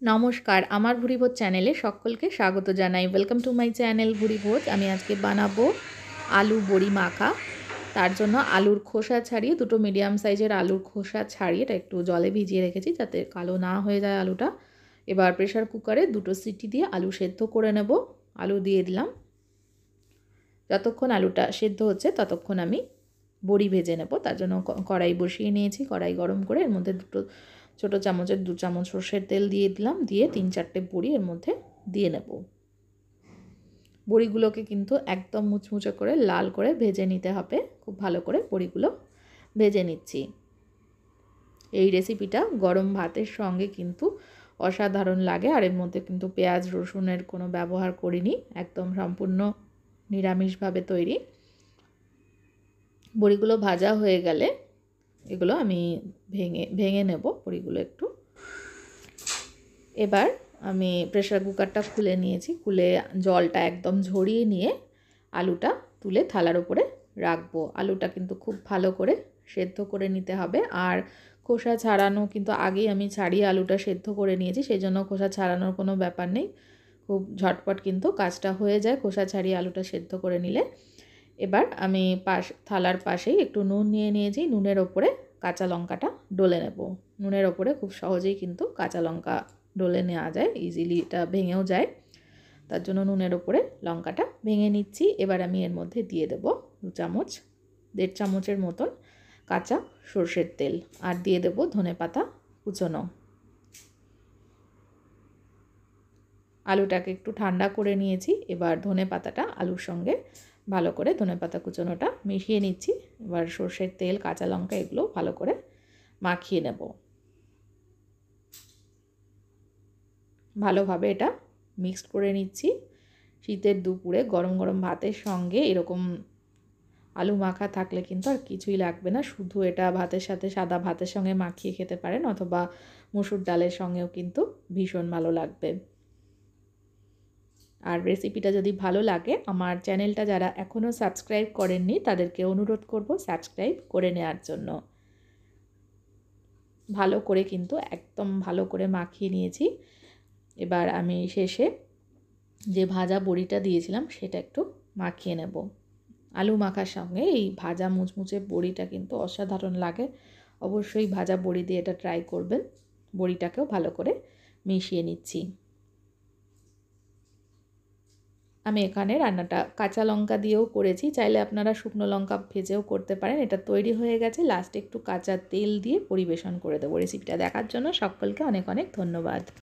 নমস্কার, আমার ভুরিভোজ চ্যানেলে সকলকে স্বাগত জানাই। Welcome to my channel Bhurivoj. আমি আজকে বানাবো আলু বড়ি মাখা। তার জন্য আলুর খোসা ছাড়িয়ে, দুটো মিডিয়াম সাইজের আলুর খোসা ছাড়িয়ে এটা একটু জলে ভিজিয়ে রেখেছি যাতে কালো না হয়ে যায় আলুটা। এবার প্রেশার কুকারে 2টো সিটি দিয়ে আলু সেদ্ধ করে নেব। আলু দিয়ে দিলাম। যতক্ষণ আলুটা সেদ্ধ হচ্ছে ততক্ষণ আমি বড়ি ভেজে নেব। তার জন্য কড়াই বসিয়ে নিয়েছি। কড়াই গরম করে এর মধ্যে ছোটো চামচের 2 চামচ সর্ষের তেল দিয়ে দিলাম। দিয়ে 3-4টে বড়ি এর মধ্যে দিয়ে নেব। বড়িগুলোকে কিন্তু একদম মুচমুচে করে লাল করে ভেজে নিতে হবে। খুব ভালো করে বড়িগুলো ভেজে নিচ্ছি। এই রেসিপিটা গরম ভাতের সঙ্গে কিন্তু অসাধারণ লাগে। আর এর মধ্যে কিন্তু পেঁয়াজ রসুনের কোনো ব্যবহার করিনি, একদম সম্পূর্ণ নিরামিষভাবে তৈরি। বড়িগুলো ভাজা হয়ে গেলে এগুলো আমি ভেঙে নেব বড়িগুলো একটু। এবার আমি প্রেসার কুকারটা খুলে নিয়েছি। খুলে জলটা একদম ঝরিয়ে নিয়ে আলুটা তুলে থালার উপরে রাখবো। আলুটা কিন্তু খুব ভালো করে সেদ্ধ করে নিতে হবে। আর খোসা ছাড়ানো কিন্তু আগেই আমি ছাড়িয়ে আলুটা সেদ্ধ করে নিয়েছি, সেই জন্য খোসা ছাড়ানোর কোনো ব্যাপার নেই। খুব ঝটপট কিন্তু কাজটা হয়ে যায় খোসা ছাড়িয়ে আলুটা সেদ্ধ করে নিলে। এবার আমি থালার পাশেই একটু নুন নিয়ে নিয়েছি। নুনের ওপরে কাঁচা লঙ্কাটা ডলে নেব। নুনের ওপরে খুব সহজেই কিন্তু কাঁচা লঙ্কা ডলে নেওয়া যায়, ইজিলি এটা ভেঙেও যায়। তার জন্য নুনের ওপরে লঙ্কাটা ভেঙে নিচ্ছি। এবার আমি এর মধ্যে দিয়ে দেব 2 চামচ, 1.5 চামচের মতন কাঁচা সর্ষের তেল। আর দিয়ে দেব ধনেপাতা কুচোনো। আলুটাকে একটু ঠান্ডা করে নিয়েছি। এবার ধনেপাতাটা আলুর সঙ্গে ভালো করে ধনেপাতা কুচোনোটা মিশিয়ে নিচ্ছি। এবার সর্ষের তেল, কাঁচা লঙ্কা এগুলো ভালো করে মাখিয়ে নেব। ভালোভাবে এটা মিক্সড করে নিচ্ছি। শীতের দুপুরে গরম গরম ভাতের সঙ্গে এরকম আলু মাখা থাকলে কিন্তু আর কিছুই লাগবে না। শুধু এটা ভাতের সাথে, সাদা ভাতের সঙ্গে মাখিয়ে খেতে পারেন, অথবা মসুর ডালের সঙ্গেও কিন্তু ভীষণ ভালো লাগবে। আর রেসিপিটা যদি ভালো লাগে, আমার চ্যানেলটা যারা এখনও সাবস্ক্রাইব করেননি তাদেরকে অনুরোধ করব সাবস্ক্রাইব করে নেওয়ার জন্য। ভালো করে কিন্তু একদম ভালো করে মাখিয়ে নিয়েছি। এবার আমি শেষে যে ভাজা বড়িটা দিয়েছিলাম সেটা একটু মাখিয়ে নেব। আলু মাখার সঙ্গে এই ভাজা মুচমুচে বড়িটা কিন্তু অসাধারণ লাগে। অবশ্যই ভাজা বড়ি দিয়ে এটা ট্রাই করবেন। বড়িটাকেও ভালো করে মিশিয়ে নিচ্ছি। আমি এখানে রান্নাটা কাঁচা লঙ্কা দিয়েও করেছি, চাইলে আপনারা শুকনো লঙ্কা ভেজেও করতে পারেন। এটা তৈরি হয়ে গেছে, লাস্টে একটু কাঁচা তেল দিয়ে পরিবেশন করে দেবো। রেসিপিটা দেখার জন্য সকলকে অনেক অনেক ধন্যবাদ।